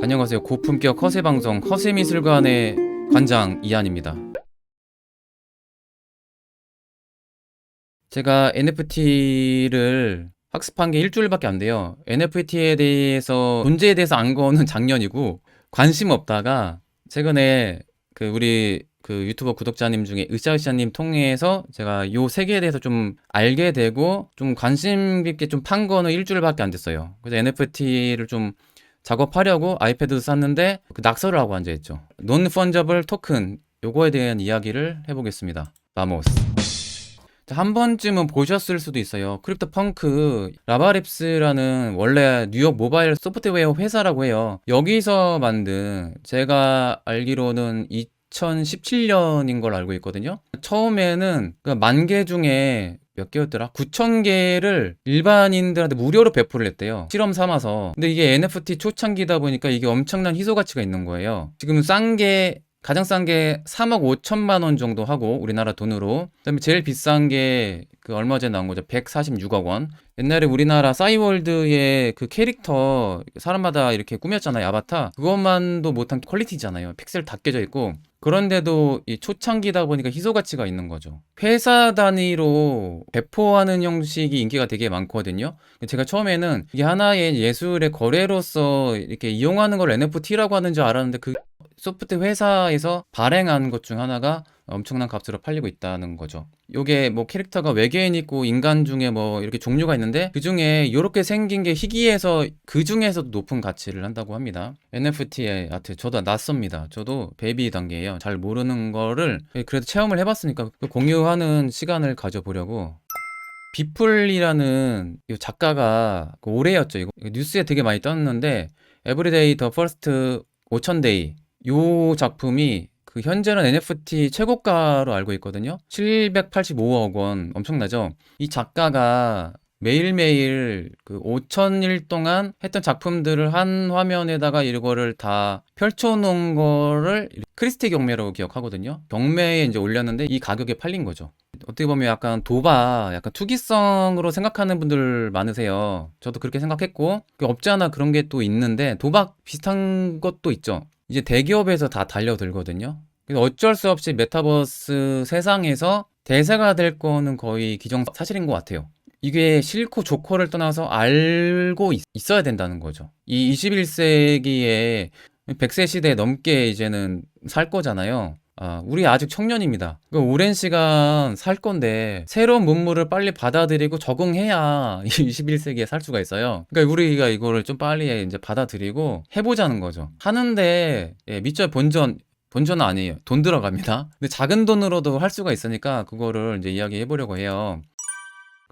안녕하세요. 고품격 허세방송 허세미술관의 관장 이한입니다. 제가 NFT를 학습한 게 일주일밖에 안 돼요. NFT에 대해서 존재에 대해서 안 거는 작년이고, 관심 없다가 최근에 우리 유튜버 구독자님 중에 으쌰으쌰님 통해서 제가 요 세계에 대해서 좀 알게 되고 좀 관심 깊게 좀 판 거는 일주일밖에 안 됐어요. 그래서 NFT를 좀 작업하려고 아이패드도 샀는데 낙서를 하고 앉아있죠. 논 펀저블 토큰, 요거에 대한 이야기를 해보겠습니다. 바모스. 한 번쯤은 보셨을 수도 있어요. 크립토 펑크 라바랩스라는 원래 뉴욕 모바일 소프트웨어 회사라고 해요. 여기서 만든, 제가 알기로는 2017년인 걸 알고 있거든요. 처음에는 그 10,000개 중에 몇 개였더라? 9,000개를 일반인들한테 무료로 배포를 했대요. 실험 삼아서. 근데 이게 NFT 초창기다 보니까 이게 엄청난 희소 가치가 있는 거예요. 지금 가장 싼 게 3억 5천만 원 정도 하고, 우리나라 돈으로. 그다음에 제일 비싼 게 얼마 전에 나온 거죠. 146억 원. 옛날에 우리나라 싸이월드의 그 캐릭터 사람마다 이렇게 꾸몄잖아요. 아바타. 그것만도 못한 퀄리티잖아요. 픽셀 다 깨져 있고. 그런데도 이 초창기다 보니까 희소 가치가 있는 거죠. 회사 단위로 배포하는 형식이 인기가 되게 많거든요. 제가 처음에는 이게 하나의 예술의 거래로서 이렇게 이용하는 걸 NFT라고 하는 줄 알았는데, 그 소프트 회사에서 발행한 것 중 하나가 엄청난 값으로 팔리고 있다는 거죠. 요게 뭐 캐릭터가 외계인 있고 인간 중에 뭐 이렇게 종류가 있는데, 그 중에 요렇게 생긴 게 희귀해서 그 중에서도 높은 가치를 한다고 합니다. NFT의 아트, 저도 낯섭니다. 저도 베이비 단계예요. 잘 모르는 거를 그래도 체험을 해봤으니까 공유하는 시간을 가져보려고. 비플이라는 이 작가가 올해였죠. 이거 뉴스에 되게 많이 떴는데, 에브리데이 더 퍼스트 5,000데이, 요 작품이 현재는 NFT 최고가로 알고 있거든요. 785억 원, 엄청나죠? 이 작가가 매일매일 5,000일 동안 했던 작품들을 한 화면에다가 이거를 다 펼쳐놓은 거를 크리스티 경매라고 기억하거든요. 경매에 이제 올렸는데 이 가격에 팔린 거죠. 어떻게 보면 약간 도박, 약간 투기성으로 생각하는 분들 많으세요. 저도 그렇게 생각했고, 없지 않아 그런 게 또 있는데, 도박 비슷한 것도 있죠. 이제 대기업에서 다 달려들거든요. 그래서 어쩔 수 없이 메타버스 세상에서 대세가 될 거는 거의 기정사실인 것 같아요. 이게 싫고 좋고를 떠나서 알고 있어야 된다는 거죠. 이 21세기에 100세 시대 넘게 이제는 살 거잖아요. 우리 아직 청년입니다. 오랜 시간 살 건데 새로운 문물을 빨리 받아들이고 적응해야 이 21세기에 살 수가 있어요. 그러니까 우리가 이거를 좀 빨리 이제 받아들이고 해보자는 거죠. 하는데 밑절 본전은 아니에요. 돈 들어갑니다. 근데 작은 돈으로도 할 수가 있으니까 그거를 이제 이야기해 보려고 해요.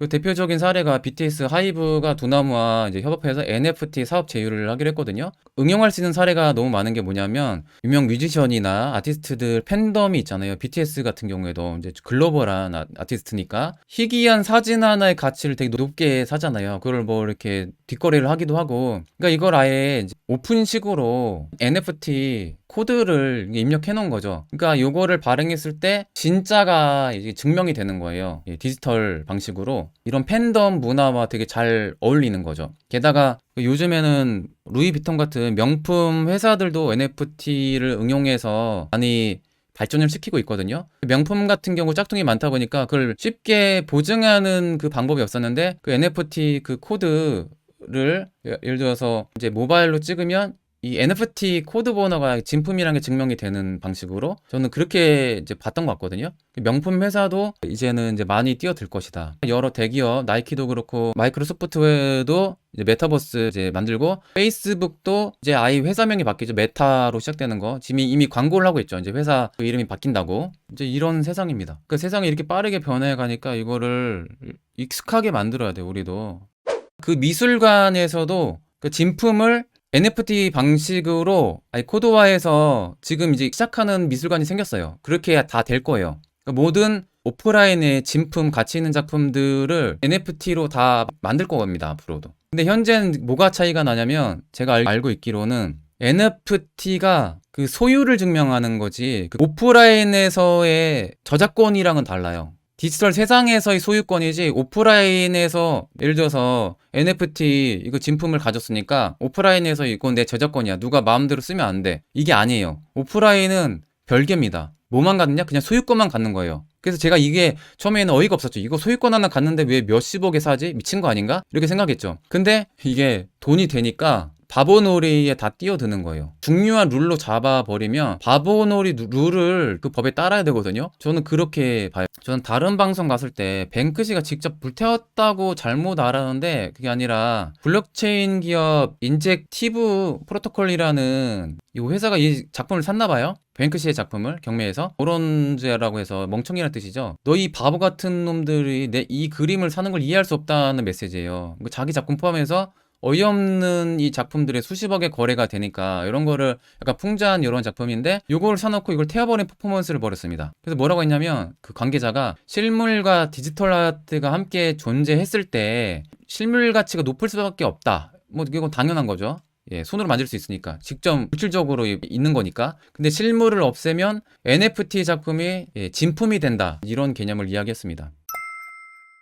대표적인 사례가 BTS 하이브가 두나무와 이제 협업해서 NFT 사업 제휴를 하기로 했거든요. 응용할 수 있는 사례가 너무 많은 게 뭐냐면, 유명 뮤지션이나 아티스트들 팬덤이 있잖아요. BTS 같은 경우에도 이제 글로벌한 아티스트니까 희귀한 사진 하나의 가치를 되게 높게 사잖아요. 그걸 뭐 이렇게 뒷거래를 하기도 하고. 그러니까 이걸 아예 이제 오픈식으로 NFT 코드를 입력해 놓은 거죠. 그러니까 요거를 발행했을 때 진짜가 이제 증명이 되는 거예요. 디지털 방식으로. 이런 팬덤 문화와 되게 잘 어울리는 거죠. 게다가 요즘에는 루이비통 같은 명품 회사들도 NFT를 응용해서 많이 발전을 시키고 있거든요. 명품 같은 경우 짝퉁이 많다 보니까 그걸 쉽게 보증하는 그 방법이 없었는데, NFT 코드를 예를 들어서 이제 모바일로 찍으면 이 NFT 코드 번호가 진품이라는 게 증명이 되는 방식으로, 저는 그렇게 이제 봤던 것 같거든요. 명품 회사도 이제는 이제 많이 뛰어들 것이다. 여러 대기업, 나이키도 그렇고 마이크로소프트도 이제 메타버스 이제 만들고, 페이스북도 이제 아예 회사명이 바뀌죠. 메타로 시작되는 거. 지금 이미 광고를 하고 있죠. 이제 회사 이름이 바뀐다고. 이제 이런 세상입니다. 세상이 이렇게 빠르게 변해가니까 이거를 익숙하게 만들어야 돼요. 우리도. 미술관에서도 진품을 NFT 방식으로 코드화해서 지금 이제 시작하는 미술관이 생겼어요. 그렇게 해야 다 될 거예요. 모든 오프라인의 진품, 가치 있는 작품들을 NFT로 다 만들 겁니다. 앞으로도. 근데 현재는 뭐가 차이가 나냐면, 제가 알고 있기로는 NFT가 소유를 증명하는 거지, 오프라인에서의 저작권이랑은 달라요. 디지털 세상에서의 소유권이지 오프라인에서 예를 들어서 NFT 이거 진품을 가졌으니까 오프라인에서 이건 내 저작권이야. 누가 마음대로 쓰면 안 돼. 이게 아니에요. 오프라인은 별개입니다. 뭐만 갖느냐? 그냥 소유권만 갖는 거예요. 그래서 제가 이게 처음에는 어이가 없었죠. 이거 소유권 하나 갖는데 왜 몇십억에 사지? 미친 거 아닌가? 이렇게 생각했죠. 근데 이게 돈이 되니까 바보놀이에 다 뛰어드는 거예요. 중요한 룰로 잡아버리면 바보놀이 룰을 그 법에 따라야 되거든요. 저는 그렇게 봐요. 저는 다른 방송 갔을 때 뱅크시가 직접 불태웠다고 잘못 알았는데 그게 아니라 블록체인 기업 인젝티브 프로토콜이라는 이 회사가 이 작품을 샀나 봐요. 뱅크시의 작품을 경매에서 오론제라고 해서 멍청이라는 뜻이죠. 너희 바보 같은 놈들이 내 이 그림을 사는 걸 이해할 수 없다는 메시지예요. 자기 작품 포함해서 어이없는 이 작품들의 수십억의 거래가 되니까 이런 거를 약간 풍자한 이런 작품인데 요걸 사놓고 이걸 태워버린 퍼포먼스를 벌였습니다. 그래서 뭐라고 했냐면 그 관계자가 실물과 디지털 아트가 함께 존재했을 때 실물 가치가 높을 수밖에 없다. 뭐 이건 당연한 거죠. 예, 손으로 만질 수 있으니까 직접 물질적으로 있는 거니까. 근데 실물을 없애면 NFT 작품이 진품이 된다. 이런 개념을 이야기했습니다.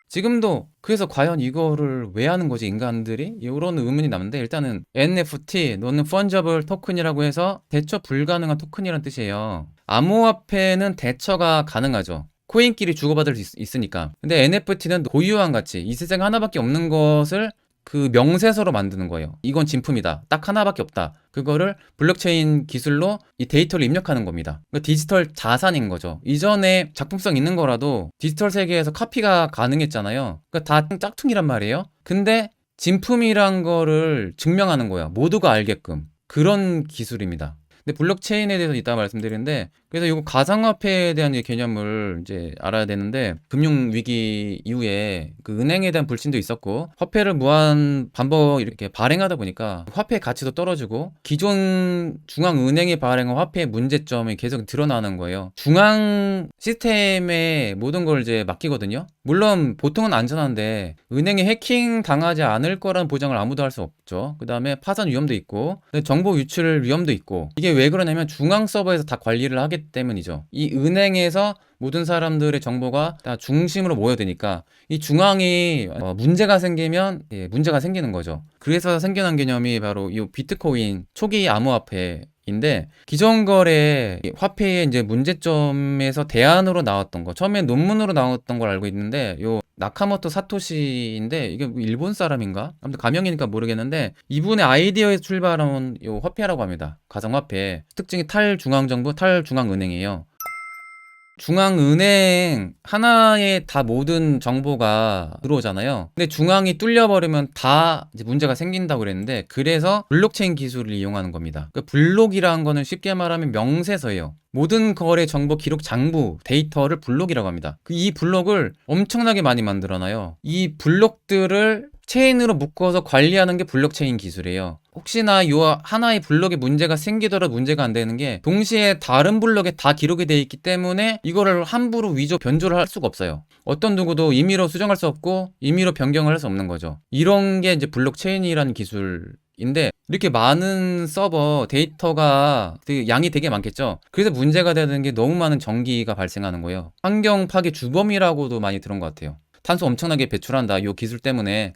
지금도 그래서 과연 이거를 왜 하는 거지 인간들이? 이런 의문이 남는데 일단은 NFT 너는 펀저블 토큰이라고 해서 대처 불가능한 토큰이란 뜻이에요. 암호화폐는 대처가 가능하죠. 코인끼리 주고받을 수 있으니까. 근데 NFT는 고유한 가치, 이 세상에 하나밖에 없는 것을 그 명세서로 만드는 거예요. 이건 진품이다. 딱 하나밖에 없다. 그거를 블록체인 기술로 이 데이터를 입력하는 겁니다. 그러니까 디지털 자산인 거죠. 이전에 작품성 있는 거라도 디지털 세계에서 카피가 가능했잖아요. 그러니까 다 짝퉁이란 말이에요. 근데 진품이란 거를 증명하는 거야. 모두가 알게끔. 그런 기술입니다. 근데 블록체인에 대해서 이따가 말씀드리는데 그래서 이거 가상화폐에 대한 개념을 이제 알아야 되는데 금융 위기 이후에 그 은행에 대한 불신도 있었고 화폐를 무한 반복 이렇게 발행하다 보니까 화폐의 가치도 떨어지고 기존 중앙은행이 발행한 화폐의 문제점이 계속 드러나는 거예요. 중앙 시스템에 모든 걸 이제 맡기거든요. 물론 보통은 안전한데 은행이 해킹 당하지 않을 거라는 보장을 아무도 할 수 없죠. 그 다음에 파산 위험도 있고 정보 유출 위험도 있고 이게 왜 그러냐면 중앙 서버에서 다 관리를 하기 때문이죠. 이 은행에서 모든 사람들의 정보가 다 중심으로 모여드니까 이 중앙이 문제가 생기면 문제가 생기는 거죠. 그래서 생겨난 개념이 바로 이 비트코인 초기 암호화폐인데 기존 거래 화폐의 이제 문제점에서 대안으로 나왔던 거 처음에 논문으로 나왔던 걸 알고 있는데 요 나카모토 사토시인데 이게 일본 사람인가? 아무튼 가명이니까 모르겠는데 이분의 아이디어에서 출발한 요 화폐라고 합니다. 가상화폐 특징이 탈중앙정부 탈중앙은행이에요. 중앙은행 하나에 다 모든 정보가 들어오잖아요. 근데 중앙이 뚫려버리면 다 이제 문제가 생긴다고 그랬는데 그래서 블록체인 기술을 이용하는 겁니다. 그 블록이라는 거는 쉽게 말하면 명세서예요. 모든 거래 정보 기록 장부 데이터를 블록이라고 합니다. 이 블록을 엄청나게 많이 만들어놔요. 이 블록들을 체인으로 묶어서 관리하는 게 블록체인 기술이에요. 혹시나 요 하나의 블록에 문제가 생기더라도 문제가 안 되는 게 동시에 다른 블록에 다 기록이 돼 있기 때문에 이거를 함부로 위조 변조를 할 수가 없어요. 어떤 누구도 임의로 수정할 수 없고 임의로 변경을 할 수 없는 거죠. 이런 게 이제 블록체인이라는 기술인데 이렇게 많은 서버 데이터가 양이 되게 많겠죠. 그래서 문제가 되는 게 너무 많은 전기가 발생하는 거예요. 환경 파괴 주범이라고도 많이 들은 것 같아요. 탄소 엄청나게 배출한다 이 기술 때문에.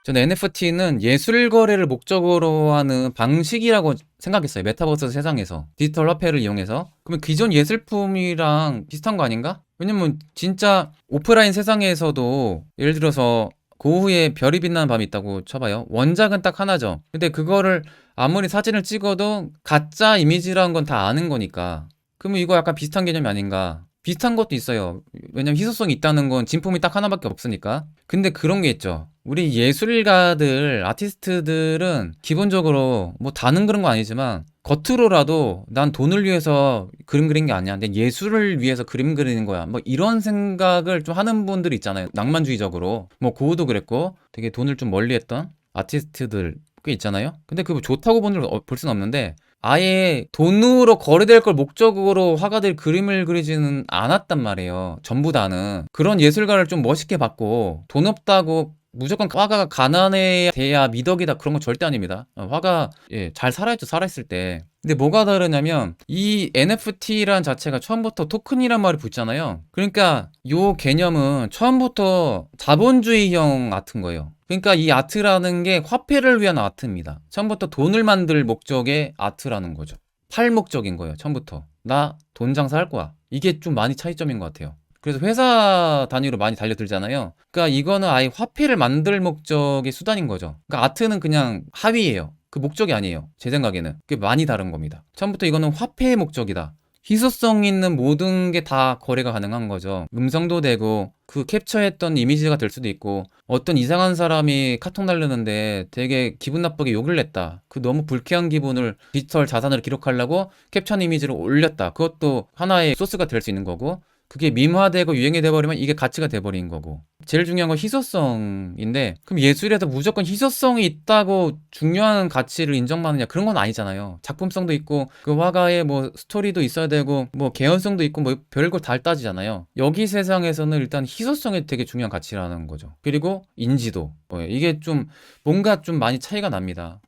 저는 NFT는 예술 거래를 목적으로 하는 방식이라고 생각했어요. 메타버스 세상에서 디지털 화폐를 이용해서. 그러면 기존 예술품이랑 비슷한 거 아닌가? 왜냐면 진짜 오프라인 세상에서도 예를 들어서 고흐의 별이 빛나는 밤이 있다고 쳐봐요. 원작은 딱 하나죠. 근데 그거를 아무리 사진을 찍어도 가짜 이미지라는 건 다 아는 거니까. 그러면 이거 약간 비슷한 개념이 아닌가? 비슷한 것도 있어요. 왜냐면 희소성이 있다는 건 진품이 딱 하나밖에 없으니까. 근데 그런 게 있죠. 우리 예술가들, 아티스트들은 기본적으로 뭐 다는 그런 거 아니지만 겉으로라도 난 돈을 위해서 그림 그린 게 아니야. 내 예술을 위해서 그림 그리는 거야. 뭐 이런 생각을 좀 하는 분들이 있잖아요. 낭만주의적으로. 뭐 고흐도 그랬고 되게 돈을 좀 멀리했던 아티스트들 꽤 있잖아요. 근데 그거 좋다고 볼 수는 없는데 아예 돈으로 거래될 걸 목적으로 화가들이 그림을 그리지는 않았단 말이에요. 전부 다는. 그런 예술가를 좀 멋있게 봤고 돈 없다고 무조건 화가가 가난해야 돼야 미덕이다 그런 건 절대 아닙니다. 화가 잘 살아있죠. 살아있을 때. 근데 뭐가 다르냐면 이 NFT란 자체가 처음부터 토큰이란 말이 붙잖아요. 그러니까 요 개념은 처음부터 자본주의형 아트인 거예요. 그러니까 이 아트라는 게 화폐를 위한 아트입니다. 처음부터 돈을 만들 목적의 아트라는 거죠. 팔 목적인 거예요. 처음부터. 나 돈 장사할 거야. 이게 좀 많이 차이점인 것 같아요. 그래서 회사 단위로 많이 달려들잖아요. 그러니까 이거는 아예 화폐를 만들 목적의 수단인 거죠. 그러니까 아트는 그냥 하위예요. 그 목적이 아니에요. 제 생각에는. 그게 많이 다른 겁니다. 처음부터 이거는 화폐의 목적이다. 희소성 있는 모든 게 다 거래가 가능한 거죠. 음성도 되고 그 캡처했던 이미지가 될 수도 있고 어떤 이상한 사람이 카톡 날르는데 되게 기분 나쁘게 욕을 냈다. 그 너무 불쾌한 기분을 디지털 자산으로 기록하려고 캡처한 이미지를 올렸다. 그것도 하나의 소스가 될 수 있는 거고 그게 밈화되고 유행이 돼버리면 이게 가치가 돼버린 거고 제일 중요한 건 희소성인데 그럼 예술에서 무조건 희소성이 있다고 중요한 가치를 인정받느냐 그런 건 아니잖아요. 작품성도 있고 그 화가의 뭐 스토리도 있어야 되고 뭐 개연성도 있고 뭐 별걸 다 따지잖아요. 여기 세상에서는 일단 희소성이 되게 중요한 가치라는 거죠. 그리고 인지도 이게 좀 뭔가 좀 많이 차이가 납니다.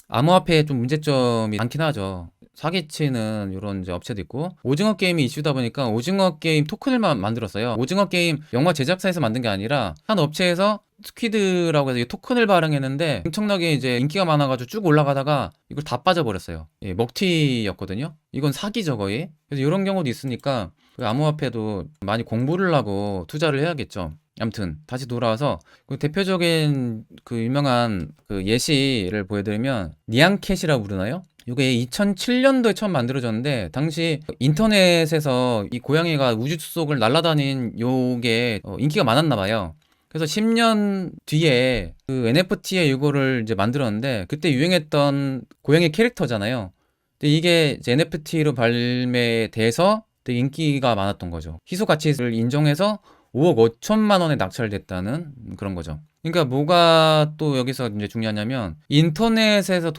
암호화폐에 좀 문제점이 많긴 하죠. 사기치는 이런 이제 업체도 있고 오징어 게임이 이슈다 보니까 오징어 게임 토큰을 만들었어요. 오징어 게임 영화 제작사에서 만든 게 아니라 한 업체에서 스퀴드라고 해서 이 토큰을 발행했는데 엄청나게 이제 인기가 많아가지고 쭉 올라가다가 이걸 다 빠져버렸어요. 먹튀였거든요. 이건 사기죠 거의. 그래서 이런 경우도 있으니까 그 암호화폐도 많이 공부를 하고 투자를 해야겠죠. 아무튼 다시 돌아와서 그 대표적인 그 유명한 그 예시를 보여드리면 니앙캣이라고 부르나요? 이게 2007년도에 처음 만들어졌는데 당시 인터넷에서 이 고양이가 우주 속을 날아다닌 요게 인기가 많았나 봐요. 그래서 10년 뒤에 그 NFT에 이거를 이제 만들었는데 그때 유행했던 고양이 캐릭터잖아요. 근데 이게 이제 NFT로 발매돼서 되게 인기가 많았던 거죠. 희소 가치를 인정해서 5억 5천만 원에 낙찰됐다는 그런 거죠. 그러니까 뭐가 또 여기서 이제 중요하냐면 인터넷에서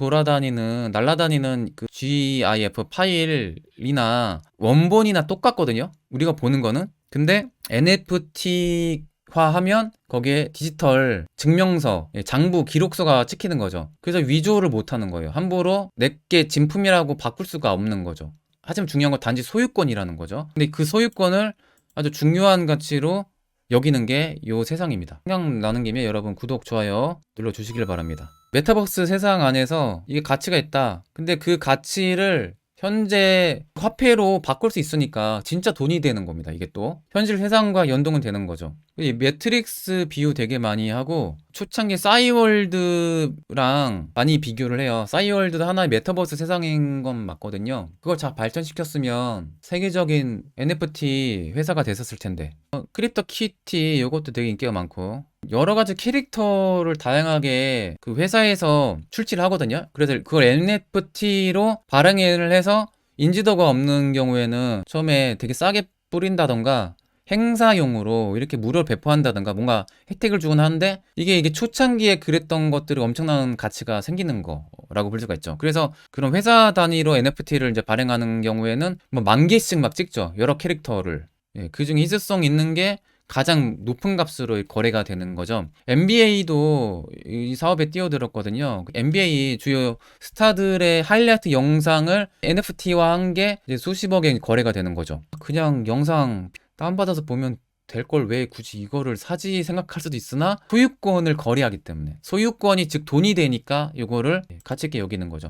날아다니는 그 GIF 파일이나 원본이나 똑같거든요. 우리가 보는 거는. 근데 NFT 화하면 거기에 디지털 증명서, 장부, 기록서가 찍히는 거죠. 그래서 위조를 못 하는 거예요. 함부로 내게 진품이라고 바꿀 수가 없는 거죠. 하지만 중요한 건 단지 소유권이라는 거죠. 근데 그 소유권을 아주 중요한 가치로 여기는 게 요 세상입니다. 생각나는 김에 여러분 구독, 좋아요 눌러주시길 바랍니다. 메타버스 세상 안에서 이게 가치가 있다. 근데 그 가치를 현재 화폐로 바꿀 수 있으니까 진짜 돈이 되는 겁니다. 이게 또 현실 세상과 연동은 되는 거죠. 이 매트릭스 비유 되게 많이 하고 초창기 싸이월드랑 많이 비교를 해요. 싸이월드도 하나의 메타버스 세상인 건 맞거든요. 그걸 잘 발전시켰으면 세계적인 NFT 회사가 됐었을 텐데 크립토 키티 이것도 되게 인기가 많고 여러 가지 캐릭터를 다양하게 그 회사에서 출시를 하거든요. 그래서 그걸 NFT로 발행을 해서 인지도가 없는 경우에는 처음에 되게 싸게 뿌린다던가 행사용으로 이렇게 무료로 배포한다던가 뭔가 혜택을 주곤 하는데 이게 초창기에 그랬던 것들이 엄청난 가치가 생기는 거라고 볼 수가 있죠. 그래서 그런 회사 단위로 NFT를 이제 발행하는 경우에는 뭐 10,000개씩 막 찍죠. 여러 캐릭터를. 그 중에 희소성 있는 게 가장 높은 값으로 거래가 되는 거죠. NBA도 이 사업에 뛰어들었거든요. NBA 주요 스타들의 하이라이트 영상을 NFT화한 게 이제 수십억에 거래가 되는 거죠. 그냥 영상 다운받아서 보면 될 걸 왜 굳이 이거를 사지 생각할 수도 있으나 소유권을 거래하기 때문에 소유권이 즉 돈이 되니까 이거를 가치 있게 여기는 거죠.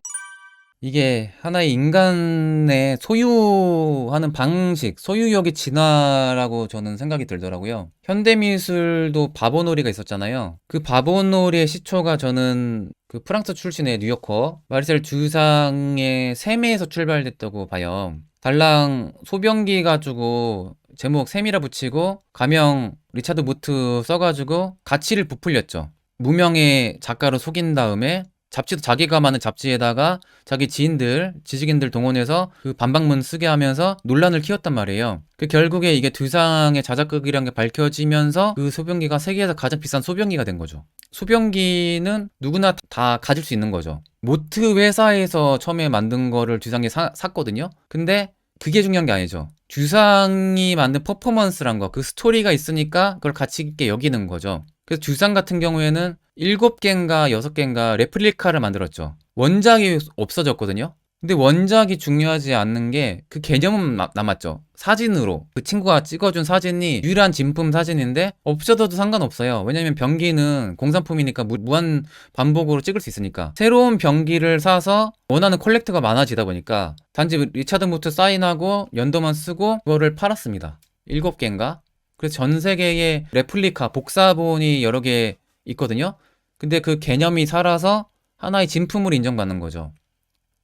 이게 하나의 인간의 소유하는 방식, 소유욕의 진화라고 저는 생각이 들더라고요. 현대미술도 바보놀이가 있었잖아요. 그 바보놀이의 시초가 저는 그 프랑스 출신의 뉴요커 마르셀 듀상의 세메에서 출발됐다고 봐요. 달랑 소변기 가지고 제목 세미라 붙이고 가명 리차드 무트 써가지고 가치를 부풀렸죠. 무명의 작가로 속인 다음에 잡지도 자기가 많은 잡지에다가 자기 지인들, 지식인들 동원해서 그 반박문 쓰게 하면서 논란을 키웠단 말이에요. 그 결국에 이게 듀상의 자작극이라는 게 밝혀지면서 그 소변기가 세계에서 가장 비싼 소변기가 된 거죠. 소변기는 누구나 다 가질 수 있는 거죠. 모트 회사에서 처음에 만든 거를 듀상이 샀거든요. 근데 그게 중요한 게 아니죠. 주상이 만든 퍼포먼스란 거, 그 스토리가 있으니까 그걸 가치 있게 여기는 거죠. 그래서 주상 같은 경우에는 7개인가 6개인가 레플리카를 만들었죠. 원작이 없어졌거든요. 근데 원작이 중요하지 않는 게 그 개념은 남았죠. 사진으로 그 친구가 찍어준 사진이 유일한 진품 사진인데 없어져도 상관없어요. 왜냐면 병기는 공산품이니까 무한 반복으로 찍을 수 있으니까. 새로운 병기를 사서 원하는 컬렉터가 많아지다 보니까 단지 리차드 무트 사인하고 연도만 쓰고 그거를 팔았습니다. 7개인가? 그래서 전 세계에 레플리카 복사본이 여러 개 있거든요. 근데 그 개념이 살아서 하나의 진품으로 인정받는 거죠.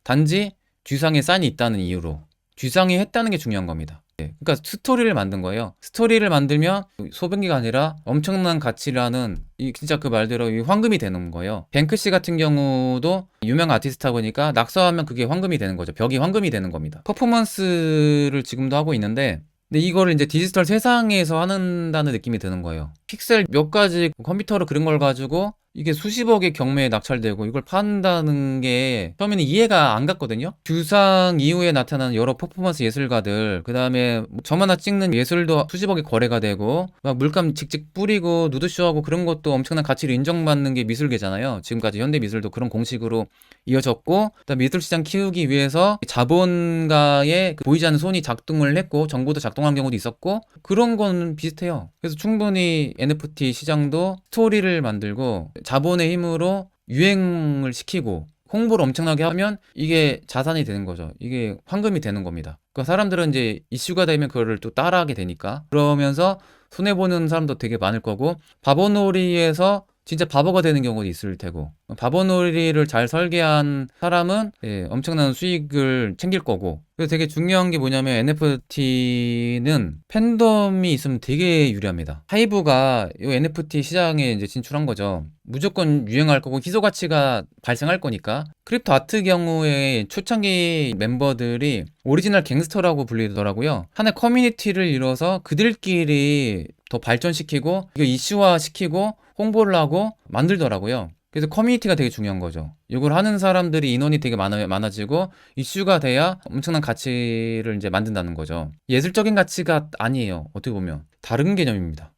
단지 쥐상에 사인이 있다는 이유로. 쥐상이 했다는 게 중요한 겁니다. 그러니까 스토리를 만든 거예요. 스토리를 만들면 소변기가 아니라 엄청난 가치라는 진짜 그 말대로 황금이 되는 거예요. 뱅크시 같은 경우도 유명 아티스트다 보니까 낙서하면 그게 황금이 되는 거죠. 벽이 황금이 되는 겁니다. 퍼포먼스를 지금도 하고 있는데 근데 이거를 이제 디지털 세상에서 한다는 느낌이 드는 거예요. 픽셀 몇 가지 컴퓨터로 그린 걸 가지고 이게 수십억의 경매에 낙찰되고 이걸 판다는 게 처음에는 이해가 안 갔거든요. 주상 이후에 나타나는 여러 퍼포먼스 예술가들, 그 다음에 점 하나 찍는 예술도 수십억의 거래가 되고 막 물감 직접 뿌리고 누드쇼하고 그런 것도 엄청난 가치를 인정받는 게 미술계잖아요. 지금까지 현대 미술도 그런 공식으로 이어졌고, 그다음 미술 시장 키우기 위해서 자본가의 보이지 않는 손이 작동을 했고 정부도 작동한 경우도 있었고 그런 건 비슷해요. 그래서 충분히 NFT 시장도 스토리를 만들고 자본의 힘으로 유행을 시키고 홍보를 엄청나게 하면 이게 자산이 되는 거죠. 이게 황금이 되는 겁니다. 그러니까 사람들은 이제 이슈가 되면 그거를 또 따라하게 되니까 그러면서 손해보는 사람도 되게 많을 거고 바보놀이에서 진짜 바보가 되는 경우도 있을 테고 바보놀이를 잘 설계한 사람은 엄청난 수익을 챙길 거고 그래서 되게 중요한 게 뭐냐면 NFT는 팬덤이 있으면 되게 유리합니다. 하이브가 이 NFT 시장에 이제 진출한 거죠. 무조건 유행할 거고 희소 가치가 발생할 거니까 크립토 아트 경우에 초창기 멤버들이 오리지널 갱스터라고 불리더라고요. 하나의 커뮤니티를 이뤄서 그들끼리 더 발전시키고 이거 이슈화 시키고 홍보를 하고 만들더라고요. 그래서 커뮤니티가 되게 중요한 거죠. 이걸 하는 사람들이 인원이 되게 많아지고 이슈가 돼야 엄청난 가치를 이제 만든다는 거죠. 예술적인 가치가 아니에요. 어떻게 보면 다른 개념입니다.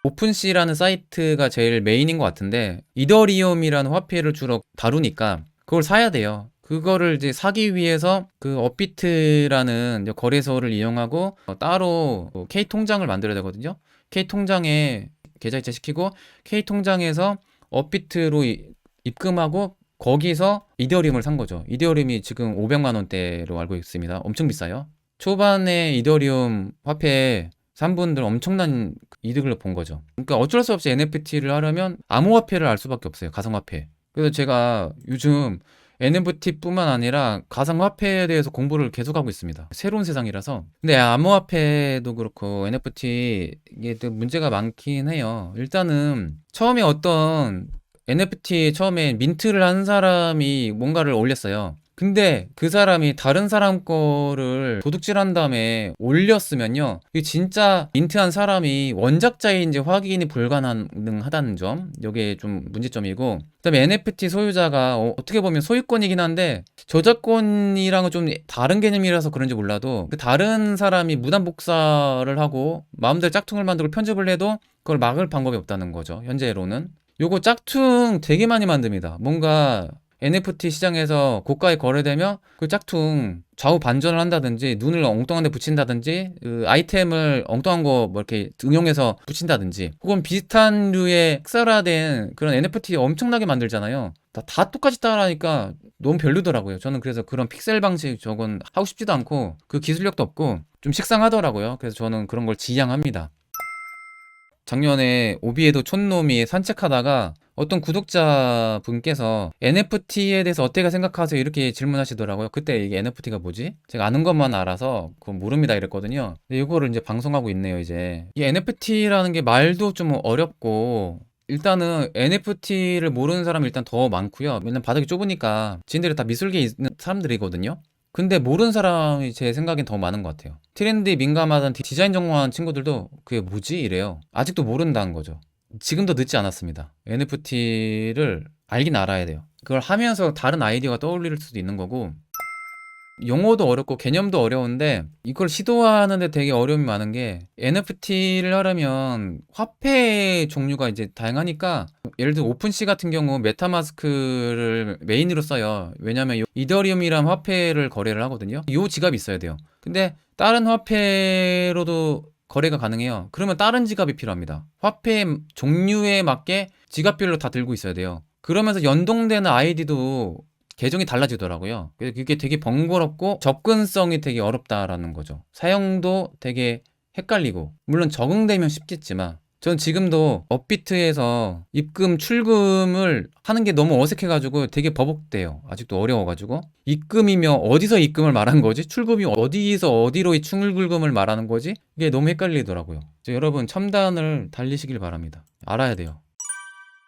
오픈시라는 사이트가 제일 메인인 것 같은데 이더리움이라는 화폐를 주로 다루니까 그걸 사야 돼요. 그거를 이제 사기 위해서 그 업비트라는 거래소를 이용하고 따로 K 통장을 만들어야 되거든요. K 통장에 계좌이체 시키고 K 통장에서 업비트로 입금하고 거기서 이더리움을 산 거죠. 이더리움이 지금 500만 원대로 알고 있습니다. 엄청 비싸요. 초반에 이더리움 화폐 산 분들 엄청난 이득을 본 거죠. 그러니까 어쩔 수 없이 NFT를 하려면 암호화폐를 알 수밖에 없어요. 가상화폐. 그래서 제가 요즘 NFT뿐만 아니라 가상화폐에 대해서 공부를 계속하고 있습니다. 새로운 세상이라서. 근데 암호화폐도 그렇고 NFT 이게 또 문제가 많긴 해요. 일단은 처음에 어떤 NFT 처음에 민트를 한 사람이 뭔가를 올렸어요. 근데 그 사람이 다른 사람 거를 도둑질한 다음에 올렸으면요. 이게 진짜 민트한 사람이 원작자인지 확인이 불가능하다는 점. 이게 좀 문제점이고. 그다음에 NFT 소유자가 어떻게 보면 소유권이긴 한데 저작권이랑은 좀 다른 개념이라서 그런지 몰라도 그 다른 사람이 무단 복사를 하고 마음대로 짝퉁을 만들고 편집을 해도 그걸 막을 방법이 없다는 거죠. 현재로는. 요거 짝퉁 되게 많이 만듭니다. 뭔가 NFT 시장에서 고가에 거래되면 그 짝퉁 좌우 반전을 한다든지 눈을 엉뚱한 데 붙인다든지 그 아이템을 엉뚱한 거 뭐 이렇게 응용해서 붙인다든지 혹은 비슷한 류의 흑사화된 그런 NFT 엄청나게 만들잖아요. 다 똑같이 따라하니까 너무 별로더라고요. 저는 그래서 그런 픽셀 방식 저건 하고 싶지도 않고 그 기술력도 없고 좀 식상하더라고요. 그래서 저는 그런 걸 지양합니다. 작년에 오비에도 촌놈이 산책하다가 어떤 구독자분께서 NFT에 대해서 어떻게 생각하세요? 이렇게 질문하시더라고요. 그때 이게 NFT가 뭐지? 제가 아는 것만 알아서 그건 모릅니다 이랬거든요. 근데 이거를 이제 방송하고 있네요, 이제. 이 NFT라는 게 말도 좀 어렵고 일단은 NFT를 모르는 사람이 일단 더 많고요. 왜냐면 바닥이 좁으니까 지인들이 다 미술계에 있는 사람들이거든요. 근데 모르는 사람이 제 생각엔 더 많은 것 같아요. 트렌드에 민감하던 디자인 전공한 친구들도 그게 뭐지? 이래요. 아직도 모른다는 거죠. 지금도 늦지 않았습니다. NFT를 알긴 알아야 돼요. 그걸 하면서 다른 아이디어가 떠올릴 수도 있는 거고 용어도 어렵고 개념도 어려운데 이걸 시도하는데 되게 어려움이 많은 게 NFT를 하려면 화폐 종류가 이제 다양하니까 예를 들어 오픈시 같은 경우 메타마스크를 메인으로 써요. 왜냐면 이더리움이란 화폐를 거래를 하거든요. 요 지갑이 있어야 돼요. 근데 다른 화폐로도 거래가 가능해요. 그러면 다른 지갑이 필요합니다. 화폐 종류에 맞게 지갑별로 다 들고 있어야 돼요. 그러면서 연동되는 아이디도 계정이 달라지더라고요. 그래서 그게 되게 번거롭고 접근성이 되게 어렵다라는 거죠. 사용도 되게 헷갈리고, 물론 적응되면 쉽겠지만 전 지금도 업비트에서 입금 출금을 하는 게 너무 어색해가지고 되게 버벅대요. 아직도 어려워가지고. 입금이면 어디서 입금을 말한 거지? 출금이 어디서 어디로 이 출금을 말하는 거지? 이게 너무 헷갈리더라고요. 여러분 첨단을 달리시길 바랍니다. 알아야 돼요.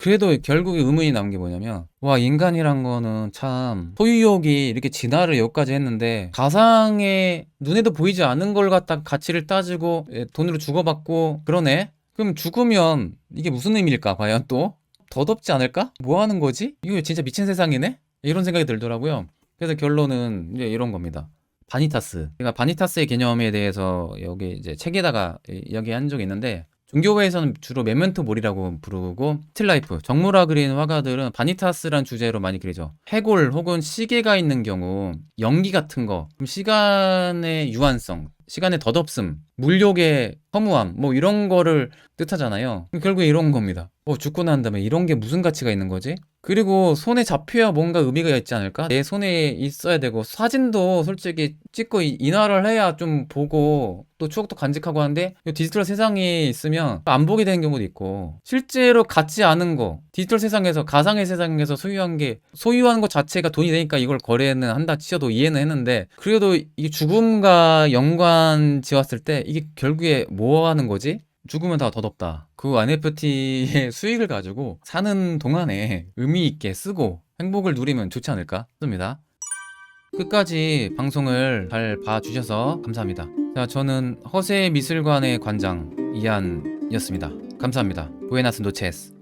그래도 결국에 의문이 남은 게 뭐냐면, 와, 인간이란 거는 참 소유욕이 이렇게 진화를 여기까지 했는데 가상의 눈에도 보이지 않는 걸 갖다 가치를 따지고 돈으로 주고받고 그러네? 그럼 죽으면 이게 무슨 의미일까? 과연 또? 더 덥지 않을까? 뭐 하는 거지? 이거 진짜 미친 세상이네? 이런 생각이 들더라고요. 그래서 결론은 이제 이런 겁니다. 바니타스. 제가 바니타스의 개념에 대해서 여기 이제 책에다가 이야기한 적이 있는데, 종교회에서는 주로 메멘토 모리라고 부르고, 스틸라이프, 정모라 그리는 화가들은 바니타스란 주제로 많이 그리죠. 해골 혹은 시계가 있는 경우 연기 같은 거, 그럼 시간의 유한성, 시간의 덧없음, 물욕의 허무함, 뭐 이런 거를 뜻하잖아요. 결국에 이런 겁니다. 죽고 난 다음에 이런 게 무슨 가치가 있는 거지? 그리고 손에 잡혀야 뭔가 의미가 있지 않을까? 내 손에 있어야 되고, 사진도 솔직히 찍고 인화를 해야 좀 보고 또 추억도 간직하고 하는데, 이 디지털 세상에 있으면 안 보게 되는 경우도 있고, 실제로 갖지 않은 거, 디지털 세상에서, 가상의 세상에서 소유한 것 자체가 돈이 되니까 이걸 거래는 한다 치셔도 이해는 했는데, 그래도 이게 죽음과 연관 지었을 때 이게 결국에 뭐 하는 거지? 죽으면 다 덧없다. 그 NFT의 수익을 가지고 사는 동안에 의미 있게 쓰고 행복을 누리면 좋지 않을까 싶습니다. 끝까지 방송을 잘 봐주셔서 감사합니다. 자, 저는 허세 미술관의 관장 이한이었습니다. 감사합니다. 부에나스 노체스.